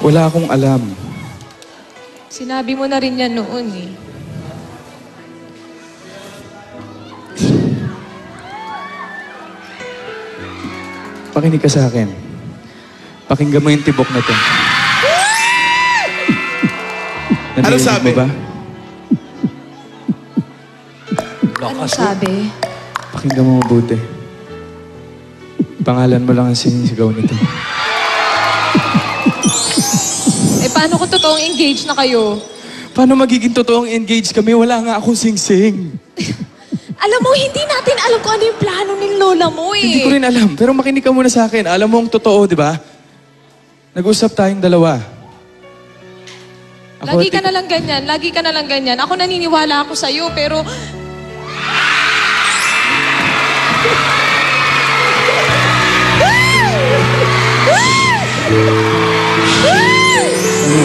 Wala akong alam. Sinabi mo na rin yan noon eh. Pakinig ka sa akin. Pakinggan mo yung tibok na to. Ano sabi? Mo ba? Anong sabi? Pakinggan mo mabuti. Pangalan mo lang ang sinisigaw nito. Eh, paano kung totoong engaged na kayo? Paano magiging totoong engaged kami? Wala nga akong sing-sing. Alam mo, hindi natin alam kung ano yung plano ng lola mo eh. Hindi ko rin alam. Pero makinig ka muna sa akin. Alam mo ang totoo, di ba? Nag-usap tayong dalawa. Lagi ka na lang ganyan. Lagi ka na lang ganyan. Ako naniniwala ako sa'yo, pero...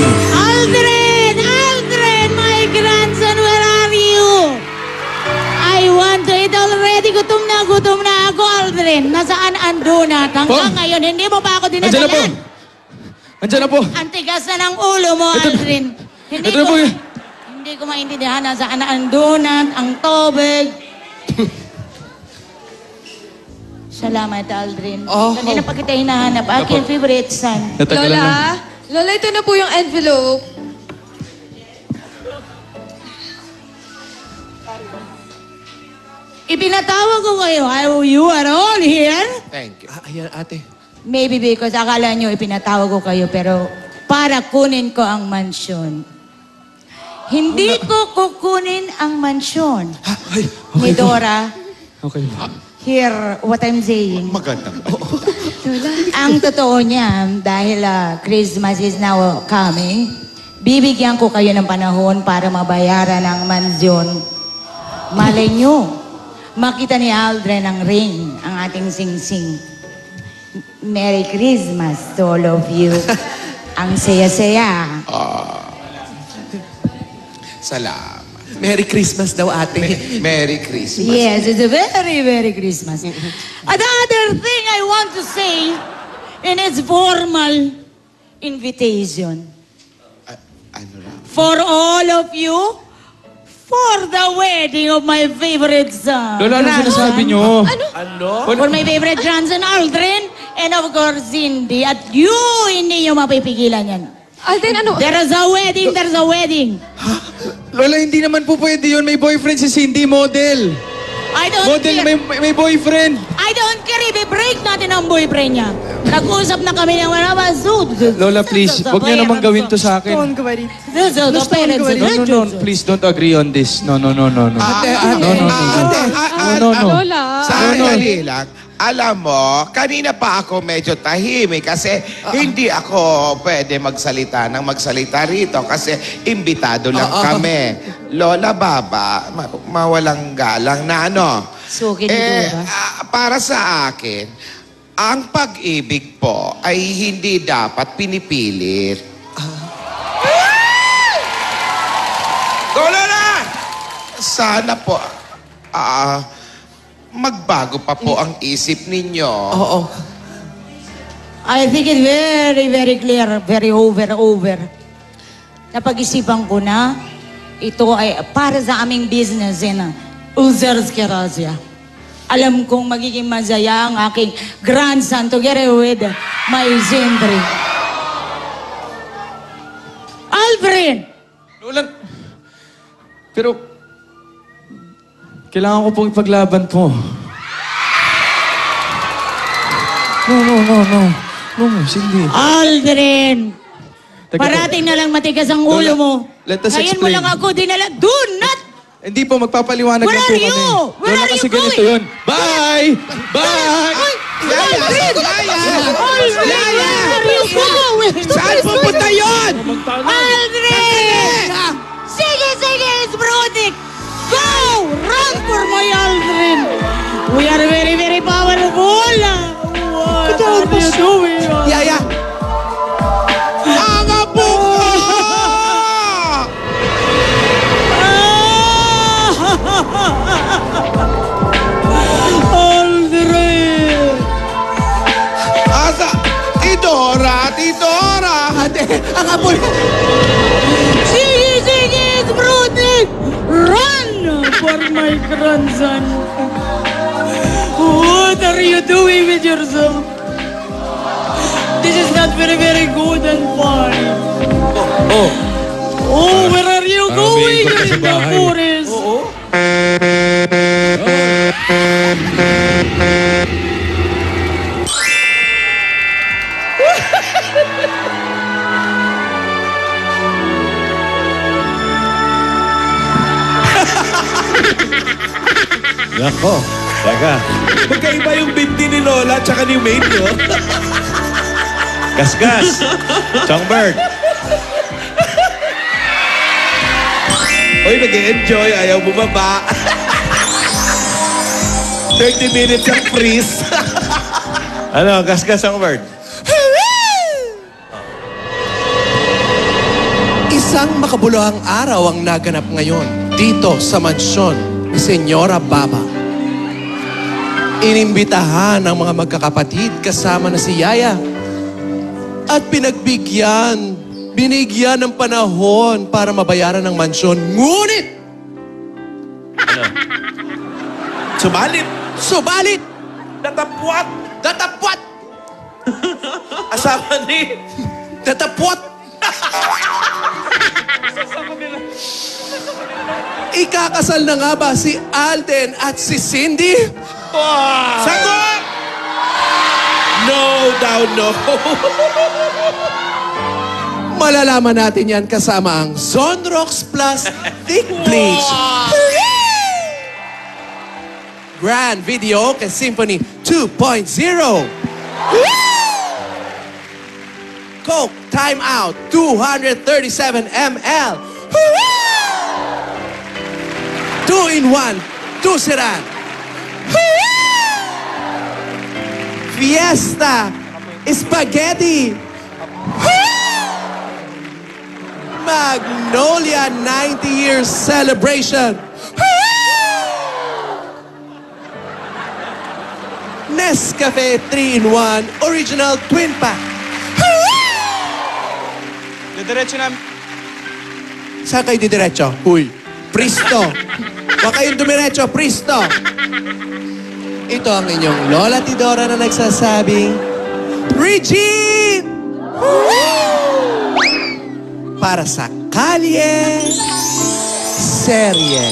Aldrin! Aldrin! My grandson, where are you? I want to eat already. Gutom na ako, Aldrin. Nasaan ang donut? Hanggang ngayon, hindi mo pa ako Nandiyan na po! dinadalan. Nandiyan na po! Ang tigas na ng ulo mo, Aldrin. Hindi ko maintindihan nasaan ang donut, ang tubig. Salamat, Aldrin. Kanina pa kita hinahanap. Aking favorite son. Natagalan lang. Lola, ito na po yung envelope. Ipinatawag ko kayo. You are all here. Thank you. Ayan, ate. Maybe because akala nyo ipinatawag ko kayo, pero para kunin ko ang mansyon. Hindi ko kukunin ang mansyon. Ay, Ni Dora, Okay. hear what I'm saying. magandang. Ang totoo niyan, dahil Christmas is now coming, bibigyan ko kayo ng panahon para mabayaran ang mansyon. Malay nyo, makita ni Aldrin ang ring, ang ating sing-sing. Merry Christmas to all of you. Ang saya-saya. Salamat. Merry Christmas daw, ate. Merry Christmas. Yes, it's a very, very Christmas. Another thing I want to say, in its formal invitation, Ano ra? for all of you, for the wedding of my favorite son. Lola, ano sinasabi nyo? Ano? For my favorite grandson, Aldrin, and of course, Cindy. At you, hindi nyo mapipigilan yan. Alden, ano? There's a wedding. Lola, hindi naman po pwede yun. May boyfriend si Cindy, model. I don't Model, care. may boyfriend. I don't care if i-break natin ang boyfriend niya. Nag-usap na kami ng mga Lola, please, huwag niyo naman gawin to sa akin. No, please don't agree on this. No. Ate, Lola. Sandali lang. Alam mo, kanina pa ako medyo tahimik kasi hindi ako pwede magsalita rito kasi imbitado lang kami. Lola Baba, mawalang galang na ano. Suki ni Dora. Para sa akin, ang pag-ibig po ay hindi dapat pinipilit. Lola! Sana po, magbago pa po ang isip ninyo. Oo. I think it's very, very clear, very over. Napag-isipan ko na, ito ay para sa aming business in Uzers Kerazia. Alam kong magiging masaya ang aking grandson together with my Zendri. Alfred! Lola, pero kailangan ko pong ipaglaban po. No, Cindy. Aldrin! Teka po. Parating na lang matigas ang ulo Lola, mo. let us Ngayon mo explain. lang ako dinala. Do not! Hindi po, magpapaliwanag Where lang po are you? kami. Where Lola, are you kasi ganito going? yun. Bye! Aldrin! Where are you going? Saan pupunta yun? Aldrin! Sige, it's Brodick! Go! Run for my Aldrin! We are very, very powerful! What are you doing? Yaya! Ang apo ko! Aldrin! Asa? Tidora! Hindi, ang Apollo. Sige, Brody! Run for my grandson. What are you doing with yourself? This is not very good and fun. Oh, where are you going? may ikot ka You're sa in the bahay. forest. Nako. Teka. Magkaiba yung binti ni Lola at saka ni Wayne, no? Gasgas. Songbird. Uy, nag-enjoy. Ayaw bumaba. 30 minutes ang freeze. Ano, gasgas Songbird. Isang makabuluhang araw ang naganap ngayon dito sa mansyon ni Senyora Baba. Inimbitahan ang mga magkakapatid kasama na si Yaya at binigyan ng panahon para mabayaran ng mansyon. Ngunit! Subalit! Datapwat! Asawa ni... Datapwat! Ikakasal na nga ba si Alden at si Cindy? Sagot! No daw, no. Malalaman natin yan kasama ang Zonrox Plus Thick Bleach. Grand Video kay Symphony 2.0. Coke Time Out 237 ml. 2-in-1 Tusiran. Fiesta Spaghetti. Magnolia 90 years celebration. Nescafe 3-in-1 Original Twin Pack. Diretso namin. Saan kayo didiretso? Huy. Pristo. Huwag kayong dumiretso. Pristo. Ito ang inyong Lola Tidora na nagsasabing, Regine! Para sa Kalye Serye.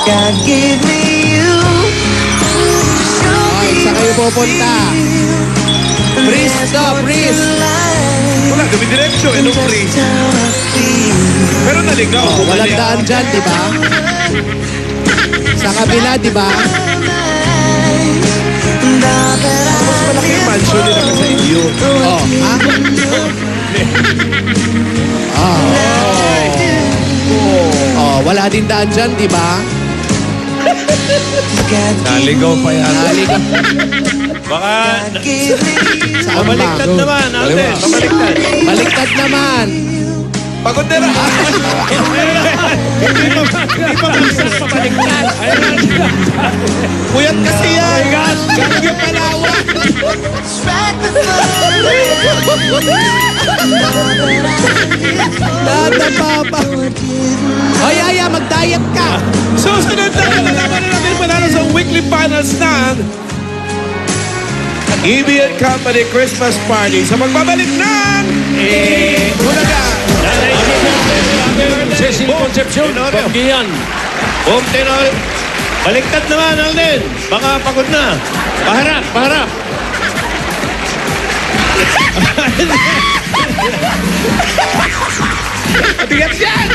God give me you. Okay, saan kayo pupunta? Pristo, Priest. Wala, dumidiretso. Anong freeze? Pero naligaw. Walang daan dyan, di ba? Sa kabila, di ba? Mas malaki yung mansion nila ka sa inyo. Oh, ha? Oh, wala din daan dyan, di ba? Naligaw pa yan. Naligaw. Baka... Saan ba? Baliktad naman, Alden. Baliktad. Baliktad naman. Pagod na lang. Hindi pa baliktad. Puyat kasi yan. Galing yung palawa. Nadapa pa. O, Yaya, mag-diet ka. Susunod na nalaman na natin panalo sa weekly finals ng EB & Company Christmas Party sa pagbabalik ng Bulaga. Cecil Concepcion. Pagkiyan. Boom, tenor. Baliktad naman, Alden. Baka pagod na. Paharap, paharap. Bigat yan!